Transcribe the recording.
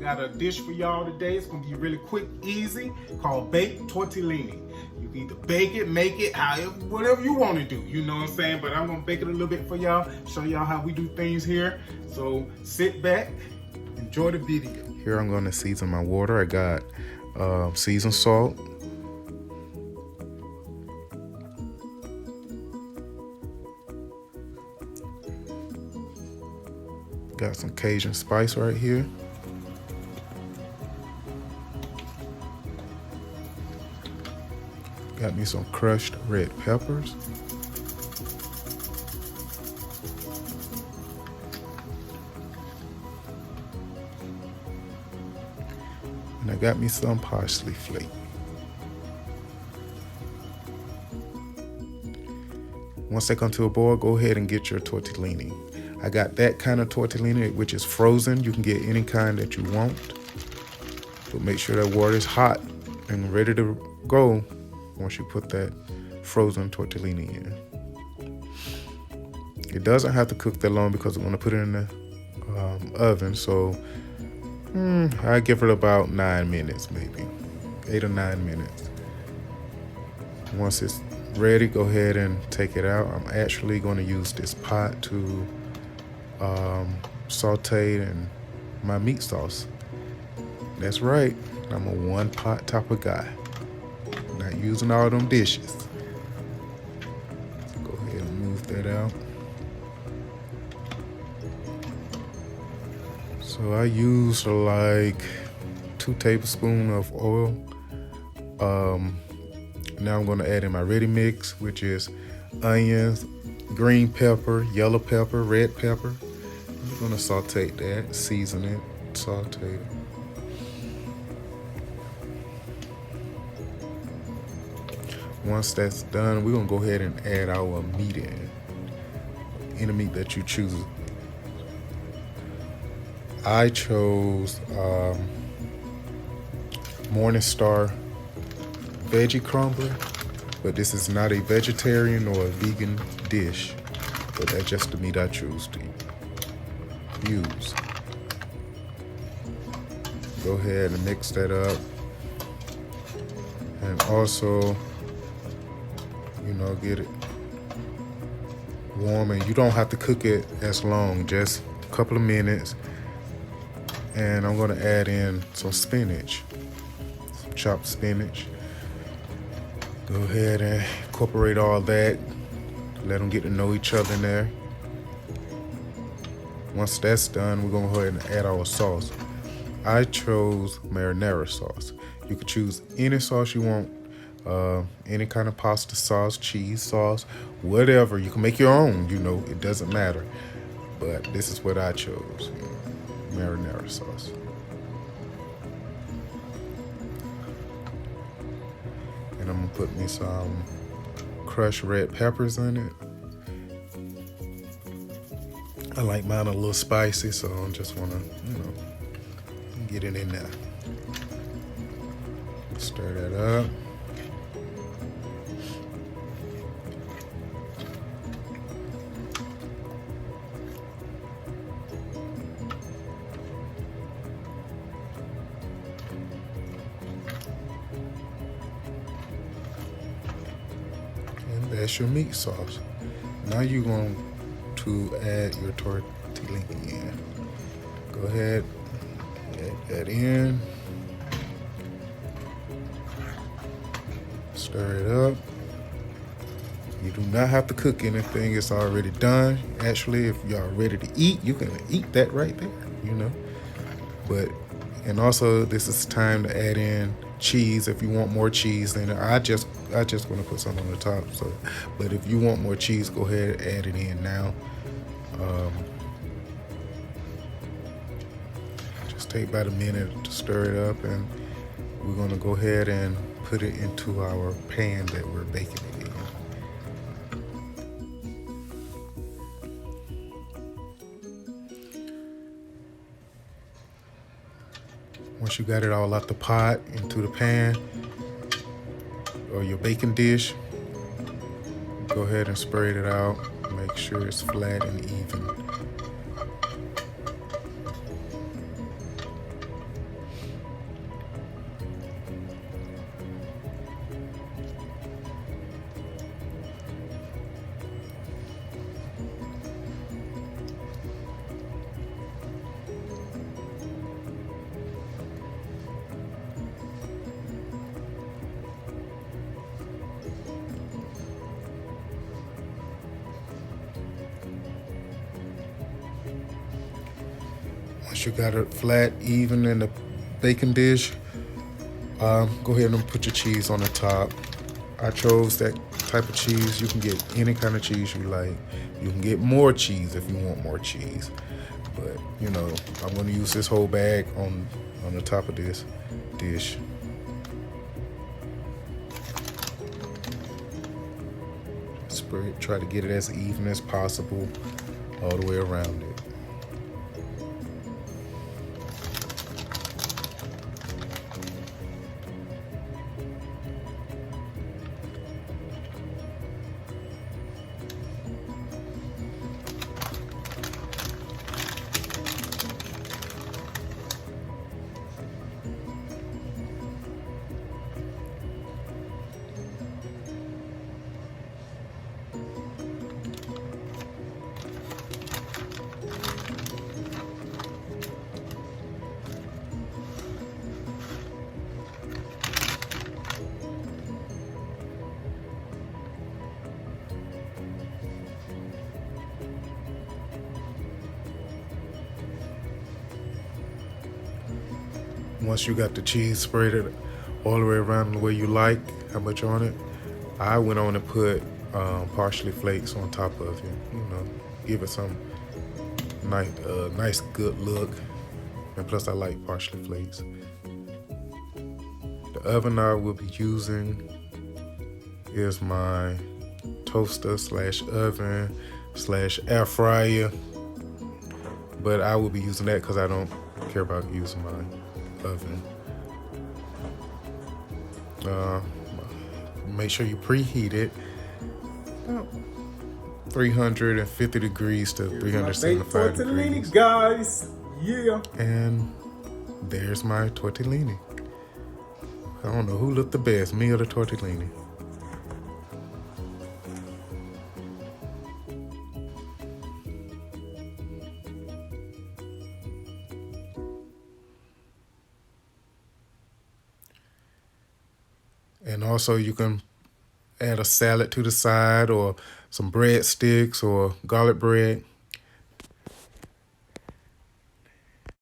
got a dish for y'all today. It's gonna be really quick, easy, called baked tortellini. You can either bake it, make it, however, whatever you want to do. You know what I'm saying? But I'm gonna bake it a little bit for y'all, show y'all how we do things here. So sit back, enjoy the video. Here I'm gonna season my water. I got seasoned salt, got some Cajun spice right here. Got me some crushed red peppers. And I got me some parsley flake. Once they come to a boil, go ahead and get your tortellini. I got that kind of tortellini, which is frozen. You can get any kind that you want. But make sure that water is hot and ready to go once you put that frozen tortellini in. It doesn't have to cook that long because I'm gonna put it in the oven. So I give it about 9 minutes, maybe 8 or 9 minutes. Once it's ready, go ahead and take it out. I'm actually going to use this pot to saute in my meat sauce. That's right, I'm a one pot type of guy. Not using all them dishes. So go ahead and move that out. So I used like 2 tablespoons of oil. Now I'm going to add in my ready mix, which is onions, green pepper, yellow pepper, red pepper. I'm going to saute that, season it, saute it. Once that's done, we're going to go ahead and add our meat in. Any meat that you choose. I chose Morningstar veggie crumbler, but this is not a vegetarian or a vegan dish, but that's just the meat I choose to use. Go ahead and mix that up, and also, you know, get it warm. And you don't have to cook it as long, just a couple of minutes. And I'm gonna add in some spinach, some chopped spinach. Go ahead and incorporate all that. Let them get to know each other in there. Once that's done, we're gonna go ahead and add our sauce. I chose marinara sauce. You could choose any sauce you want, any kind of pasta sauce, cheese sauce, whatever. You can make your own, you know, it doesn't matter. But this is what I chose, marinara sauce. And I'm gonna put me some crushed red peppers in it. I like mine a little spicy, so I just wanna, you know, get it in there. Stir that up. That's your meat sauce. Now you're going to add your tortellini in. Go ahead, add that in. Stir it up. You do not have to cook anything, it's already done. Actually, if y'all ready to eat, you can eat that right there, you know. But, and also this is time to add in cheese if you want more cheese. Then I just want to put some on the top. So, but if you want more cheese, go ahead and add it in now. Just take about a minute to stir it up, and we're going to go ahead and put it into our pan that we're baking it in. Once you got it all out the pot into the pan or your baking dish, go ahead and spread it out. Make sure it's flat and even. Once you got it flat, even in the baking dish, go ahead and put your cheese on the top. I chose that type of cheese. You can get any kind of cheese you like. You can get more cheese if you want more cheese. But, you know, I'm going to use this whole bag on the top of this dish. Spread, try to get it as even as possible all the way around it. Once you got the cheese spread all the way around the way you like, how much on it, I went on and put parsley flakes on top of it. You know, give it some nice good look. And plus I like parsley flakes. The oven I will be using is my toaster / oven / air fryer. But I will be using that because I don't care about using my oven. Make sure you preheat it 350 degrees to 375 degrees. Guys, yeah. And there's my tortellini. I don't know who looked the best, me or the tortellini. And also you can add a salad to the side or some breadsticks or garlic bread.